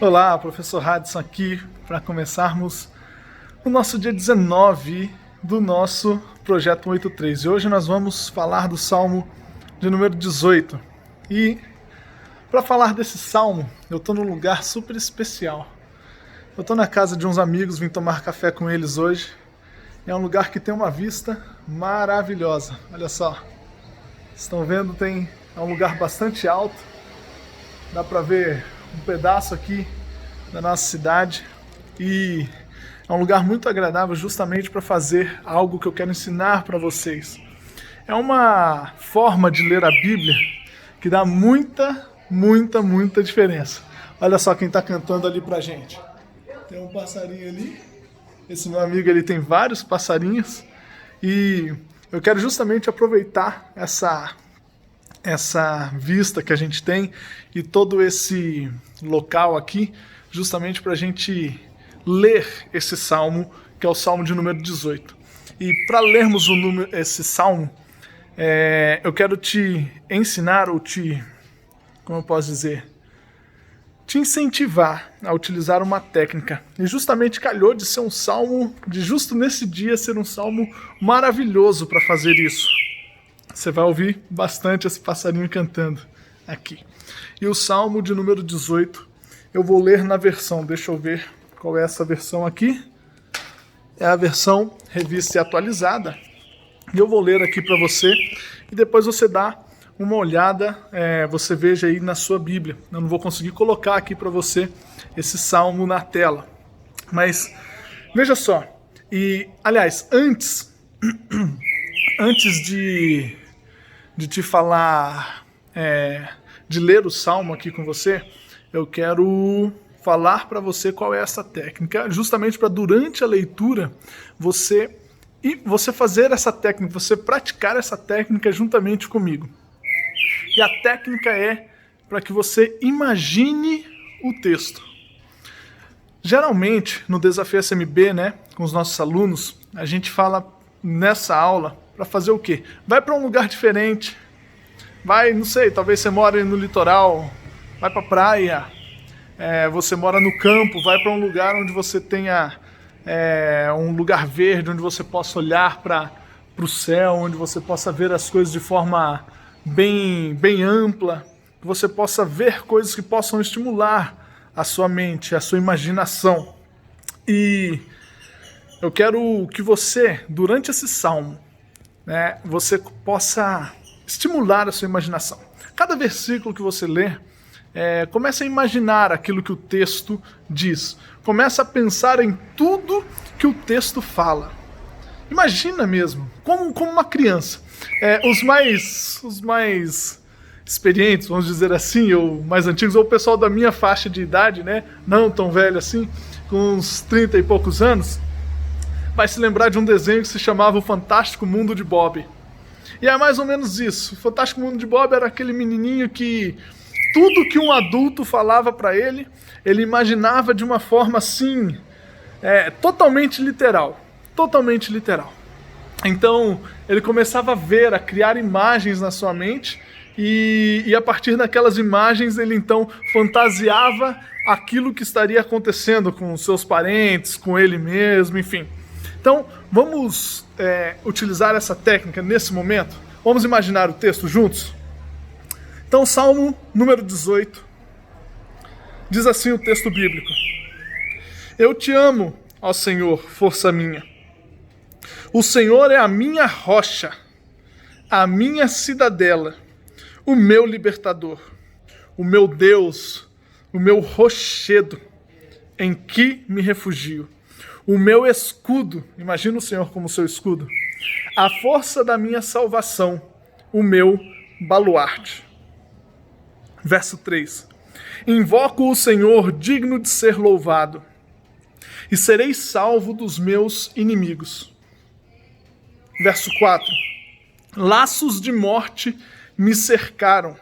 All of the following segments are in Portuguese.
Olá, professor Hadson aqui para começarmos o nosso dia 19 do nosso projeto 183. E hoje nós vamos falar do Salmo de número 18. E para falar desse salmo, eu estou num lugar super especial. Eu estou na casa de uns amigos, vim tomar café com eles hoje. É um lugar que tem uma vista maravilhosa. Olha só, estão vendo? É um lugar bastante alto. Dá para ver um pedaço aqui da nossa cidade e é um lugar muito agradável justamente para fazer algo que eu quero ensinar para vocês. É uma forma de ler a Bíblia que dá muita diferença. Olha só quem está cantando ali pra gente. Tem um passarinho ali. Esse meu amigo, ele tem vários passarinhos e eu quero justamente aproveitar essa vista que a gente tem e todo esse local aqui, justamente para a gente ler esse salmo, que é o salmo de número 18. E para lermos esse salmo, eu quero te ensinar, como eu posso dizer, te incentivar a utilizar uma técnica. E justamente calhou de ser um salmo, de justo nesse dia ser um salmo maravilhoso para fazer isso. Você vai ouvir bastante esse passarinho cantando aqui. E o Salmo de número 18, eu vou ler na versão, deixa eu ver qual é essa versão aqui. É a versão revista e atualizada. E eu vou ler aqui para você e depois você dá uma olhada, você veja aí na sua Bíblia. Eu não vou conseguir colocar aqui para você esse Salmo na tela. Mas veja só, e aliás, antes de te falar, de ler o Salmo aqui com você, eu quero falar para você qual é essa técnica, justamente para durante a leitura você fazer essa técnica, você praticar essa técnica juntamente comigo. E a técnica é para que você imagine o texto. Geralmente, no Desafio SMB, com os nossos alunos, a gente fala nessa aula para fazer o quê? Vai para um lugar diferente, vai, não sei, talvez você mora no litoral, vai para a praia, você mora no campo, vai para um lugar onde você tenha um lugar verde, onde você possa olhar para o céu, onde você possa ver as coisas de forma bem ampla, que você possa ver coisas que possam estimular a sua mente, a sua imaginação. E eu quero que você, durante esse salmo, você possa estimular a sua imaginação. Cada versículo que você lê, comece a imaginar aquilo que o texto diz. Comece a pensar em tudo que o texto fala. Imagina mesmo, como uma criança. Os mais experientes, vamos dizer assim, ou mais antigos, ou o pessoal da minha faixa de idade, não tão velho assim, com uns 30 e poucos anos, vai se lembrar de um desenho que se chamava O Fantástico Mundo de Bob. E é mais ou menos isso. O Fantástico Mundo de Bob era aquele menininho que tudo que um adulto falava para ele, ele imaginava de uma forma assim, totalmente literal. Totalmente literal. Então, ele começava a ver, a criar imagens na sua mente e a partir daquelas imagens ele então fantasiava aquilo que estaria acontecendo com os seus parentes, com ele mesmo, enfim. Então, vamos utilizar essa técnica nesse momento? Vamos imaginar o texto juntos? Então, Salmo número 18, diz assim o texto bíblico: Eu te amo, ó Senhor, força minha. O Senhor é a minha rocha, a minha cidadela, o meu libertador, o meu Deus, o meu rochedo, em que me refugio. O meu escudo, imagina o Senhor como seu escudo, a força da minha salvação, o meu baluarte. Verso 3. Invoco o Senhor digno de ser louvado, e serei salvo dos meus inimigos. Verso 4. Laços de morte me cercaram,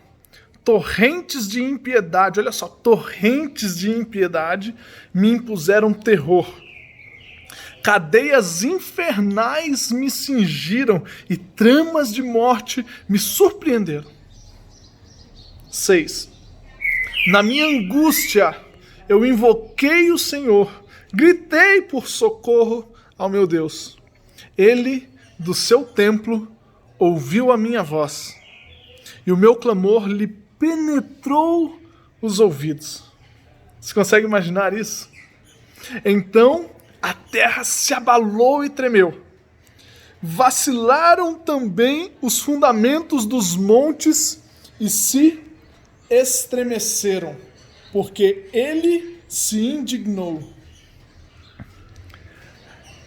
torrentes de impiedade, olha só, torrentes de impiedade me impuseram terror. Cadeias infernais me cingiram e tramas de morte me surpreenderam. 6. Na minha angústia eu invoquei o Senhor, gritei por socorro ao meu Deus. Ele, do seu templo, ouviu a minha voz, e o meu clamor lhe penetrou os ouvidos. Você consegue imaginar isso? Então a terra se abalou e tremeu. Vacilaram também os fundamentos dos montes e se estremeceram, porque ele se indignou.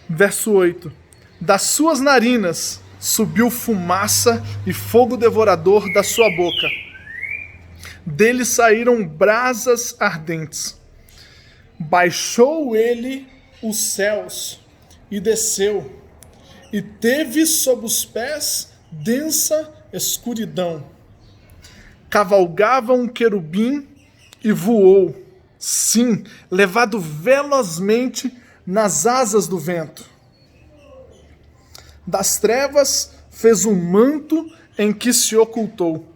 Verso 8. Das suas narinas subiu fumaça e fogo devorador da sua boca. Dele saíram brasas ardentes. Baixou ele os céus e desceu, e teve sob os pés densa escuridão. Cavalgava um querubim e voou, sim, levado velozmente nas asas do vento. Das trevas fez um manto em que se ocultou.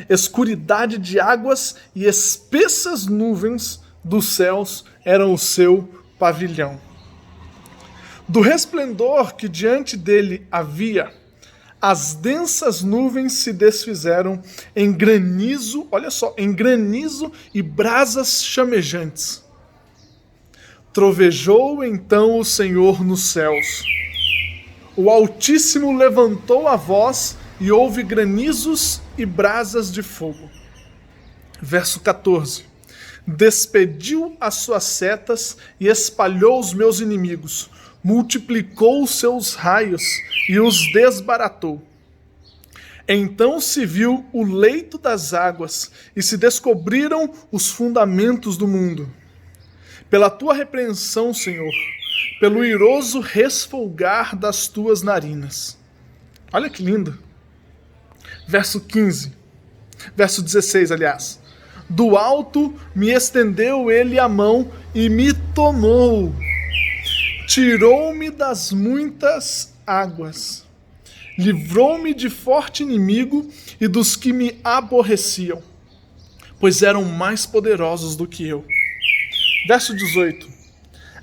Escuridade de águas e espessas nuvens dos céus eram o seu pavilhão. Do resplendor que diante dele havia, as densas nuvens se desfizeram em granizo, olha só, em granizo e brasas chamejantes. Trovejou então o Senhor nos céus. O Altíssimo levantou a voz e houve granizos e brasas de fogo. Verso 14. Despediu as suas setas e espalhou os meus inimigos. Multiplicou os seus raios e os desbaratou. Então se viu o leito das águas e se descobriram os fundamentos do mundo. Pela tua repreensão, Senhor, pelo iroso resfolgar das tuas narinas. Olha que lindo. Verso 15. Verso 16, aliás. Do alto me estendeu ele a mão e me tomou. Tirou-me das muitas águas. Livrou-me de forte inimigo e dos que me aborreciam, pois eram mais poderosos do que eu. Verso 18.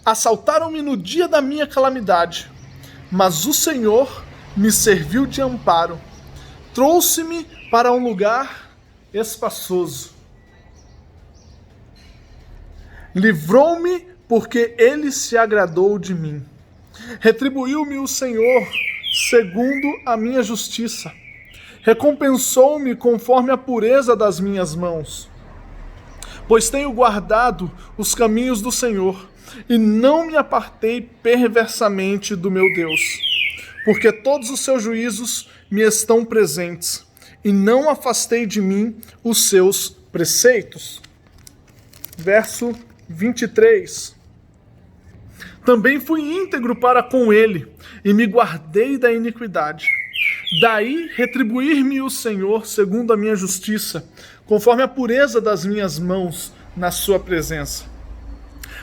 Assaltaram-me no dia da minha calamidade, mas o Senhor me serviu de amparo. Trouxe-me para um lugar espaçoso. Livrou-me porque ele se agradou de mim. Retribuiu-me o Senhor segundo a minha justiça. Recompensou-me conforme a pureza das minhas mãos. Pois tenho guardado os caminhos do Senhor, e não me apartei perversamente do meu Deus. Porque todos os seus juízos me estão presentes, e não afastei de mim os seus preceitos. Verso 23. Também fui íntegro para com ele, e me guardei da iniquidade. Daí retribuir-me o Senhor segundo a minha justiça, conforme a pureza das minhas mãos na sua presença.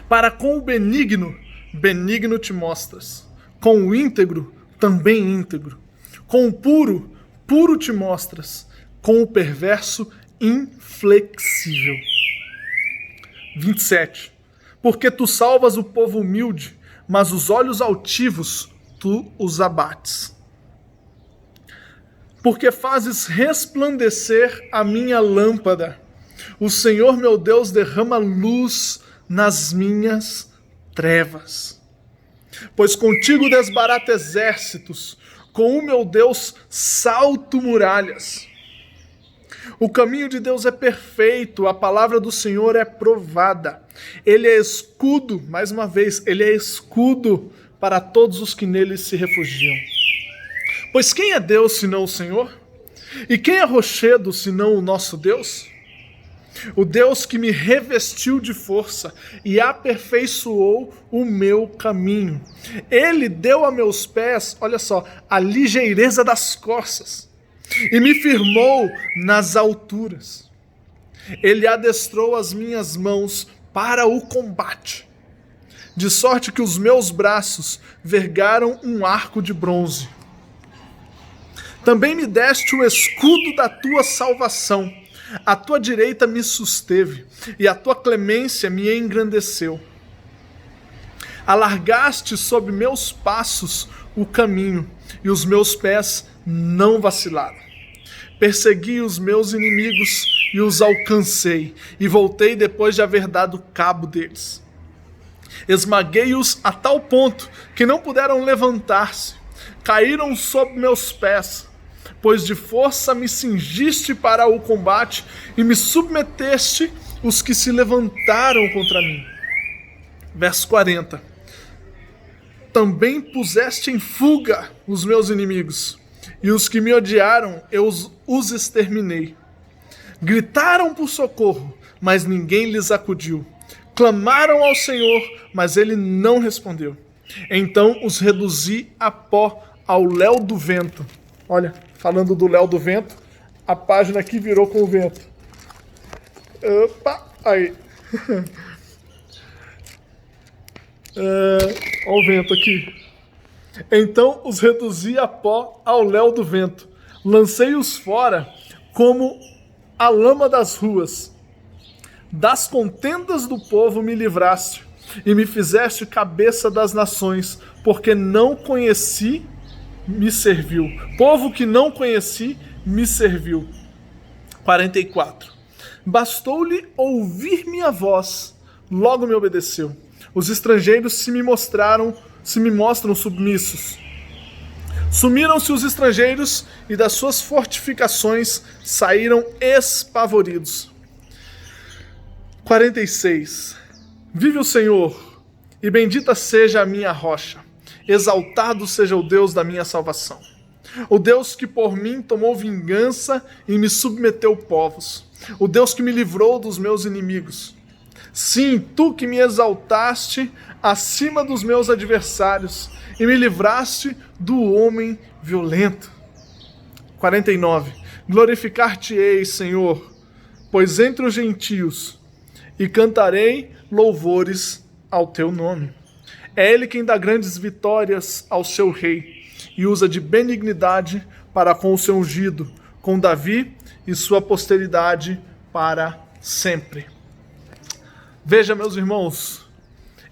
Para com o benigno, benigno te mostras. Com o íntegro, também íntegro. Com o puro, puro te mostras. Com o perverso, inflexível. 27. Porque tu salvas o povo humilde, mas os olhos altivos tu os abates. Porque fazes resplandecer a minha lâmpada. O Senhor meu Deus derrama luz nas minhas trevas. Pois contigo desbarato exércitos, com o meu Deus salto muralhas. O caminho de Deus é perfeito, a palavra do Senhor é provada. Ele é escudo, mais uma vez, ele é escudo para todos os que nele se refugiam. Pois quem é Deus senão o Senhor? E quem é rochedo senão o nosso Deus? O Deus que me revestiu de força e aperfeiçoou o meu caminho. Ele deu a meus pés, olha só, a ligeireza das corças e me firmou nas alturas. Ele adestrou as minhas mãos para o combate, de sorte que os meus braços vergaram um arco de bronze. Também me deste o escudo da tua salvação. A tua direita me susteve, e a tua clemência me engrandeceu. Alargaste sob meus passos o caminho, e os meus pés não vacilaram. Persegui os meus inimigos e os alcancei, e voltei depois de haver dado cabo deles. Esmaguei-os a tal ponto que não puderam levantar-se. Caíram sob meus pés, pois de força me cingiste para o combate e me submeteste os que se levantaram contra mim. Verso 40. Também puseste em fuga os meus inimigos, e os que me odiaram eu os exterminei. Gritaram por socorro, mas ninguém lhes acudiu. Clamaram ao Senhor, mas ele não respondeu. Então os reduzi a pó ao léu do vento. Olha, falando do léu do vento, a página aqui virou com o vento. Opa, aí. Olha o vento aqui. Então os reduzi a pó ao léu do vento. Lancei-os fora como a lama das ruas. Das contendas do povo me livraste, e me fizeste cabeça das nações, porque não conheci, me serviu. Povo que não conheci, me serviu. 44. Bastou-lhe ouvir minha voz, logo me obedeceu. Os estrangeiros se me mostram submissos. Sumiram-se os estrangeiros, e das suas fortificações saíram espavoridos. 46. Vive o Senhor, e bendita seja a minha rocha. Exaltado seja o Deus da minha salvação. O Deus que por mim tomou vingança e me submeteu povos. O Deus que me livrou dos meus inimigos. Sim, tu que me exaltaste acima dos meus adversários e me livraste do homem violento. 49. Glorificar-te-ei, Senhor, pois entre os gentios, e cantarei louvores ao teu nome. É ele quem dá grandes vitórias ao seu rei e usa de benignidade para com o seu ungido, com Davi e sua posteridade para sempre. Veja, meus irmãos,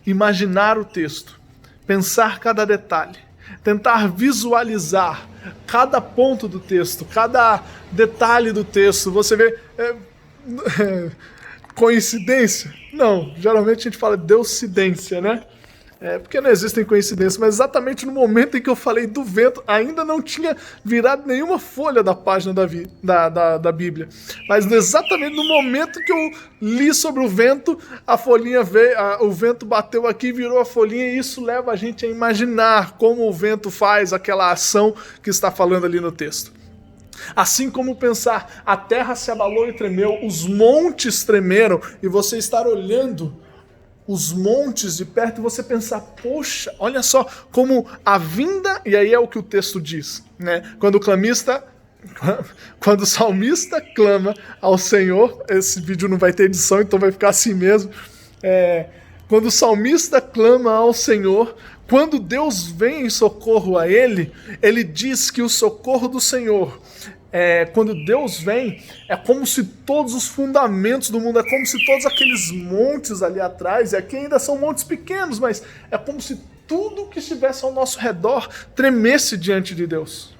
imaginar o texto, pensar cada detalhe, tentar visualizar cada ponto do texto, cada detalhe do texto. Você vê... coincidência? Não, geralmente a gente fala deucidência, né? Porque não existem coincidências, mas exatamente no momento em que eu falei do vento, ainda não tinha virado nenhuma folha da página da Bíblia. Mas exatamente no momento que eu li sobre o vento, a folhinha veio, o vento bateu aqui, virou a folhinha, e isso leva a gente a imaginar como o vento faz aquela ação que está falando ali no texto. Assim como pensar, a terra se abalou e tremeu, os montes tremeram, e você estar olhando os montes de perto e você pensar, poxa, olha só como a vinda, e aí é o que o texto diz, né? Quando o salmista clama ao Senhor, esse vídeo não vai ter edição, então vai ficar assim mesmo, quando o salmista clama ao Senhor, quando Deus vem em socorro a ele, ele diz que o socorro do Senhor, quando Deus vem, é como se todos os fundamentos do mundo, é como se todos aqueles montes ali atrás, e aqui ainda são montes pequenos, mas é como se tudo que estivesse ao nosso redor tremesse diante de Deus.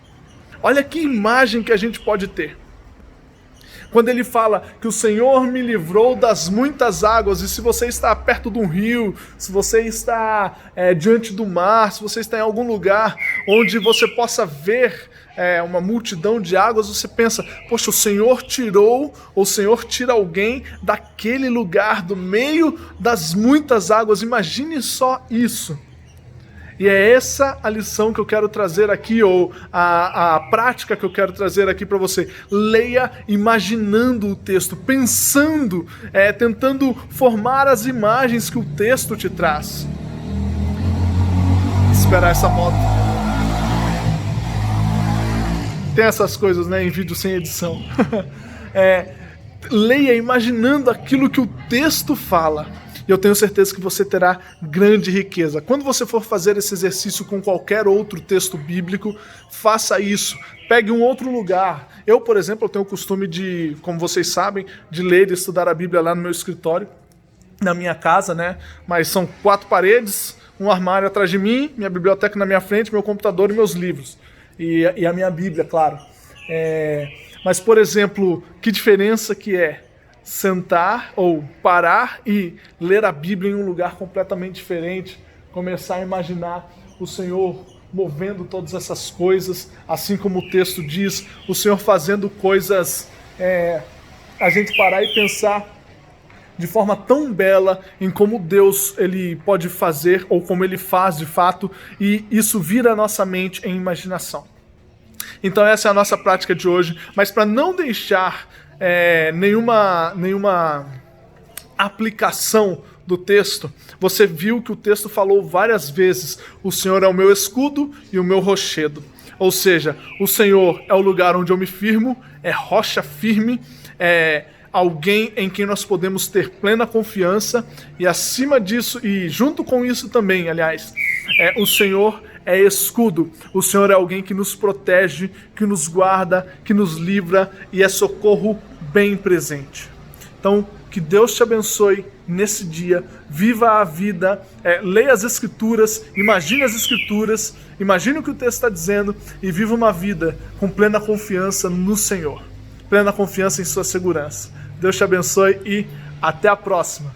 Olha que imagem que a gente pode ter. Quando ele fala que o Senhor me livrou das muitas águas, e se você está perto de um rio, se você está diante do mar, se você está em algum lugar onde você possa ver uma multidão de águas, você pensa, poxa, o Senhor tirou, ou o Senhor tira alguém daquele lugar, do meio das muitas águas. Imagine só isso. E é essa a lição que eu quero trazer aqui, ou a prática que eu quero trazer aqui para você. Leia imaginando o texto, pensando, tentando formar as imagens que o texto te traz. Esperar essa moto. Tem essas coisas, né, em vídeo sem edição. Leia imaginando aquilo que o texto fala. e eu tenho certeza que você terá grande riqueza. Quando você for fazer esse exercício com qualquer outro texto bíblico, faça isso. Pegue um outro lugar. Eu, por exemplo, eu tenho o costume de, como vocês sabem, de ler e estudar a Bíblia lá no meu escritório, na minha casa, né? Mas são 4 paredes, um armário atrás de mim, minha biblioteca na minha frente, meu computador e meus livros. E a minha Bíblia, claro. Mas, por exemplo, que diferença que é sentar ou parar e ler a Bíblia em um lugar completamente diferente, começar a imaginar o Senhor movendo todas essas coisas, assim como o texto diz, o Senhor fazendo coisas, a gente parar e pensar de forma tão bela em como Deus ele pode fazer ou como ele faz de fato, e isso vira a nossa mente em imaginação. Então essa é a nossa prática de hoje, mas para não deixar nenhuma aplicação do texto, você viu que o texto falou várias vezes: o Senhor é o meu escudo e o meu rochedo. Ou seja, o Senhor é o lugar onde eu me firmo, é rocha firme, é alguém em quem nós podemos ter plena confiança, e acima disso, e junto com isso também, aliás, o Senhor é escudo. O Senhor é alguém que nos protege, que nos guarda, que nos livra e é socorro bem presente. Então, que Deus te abençoe nesse dia, viva a vida, leia as Escrituras, imagine as Escrituras, imagine o que o texto está dizendo e viva uma vida com plena confiança no Senhor, plena confiança em sua segurança. Deus te abençoe e até a próxima.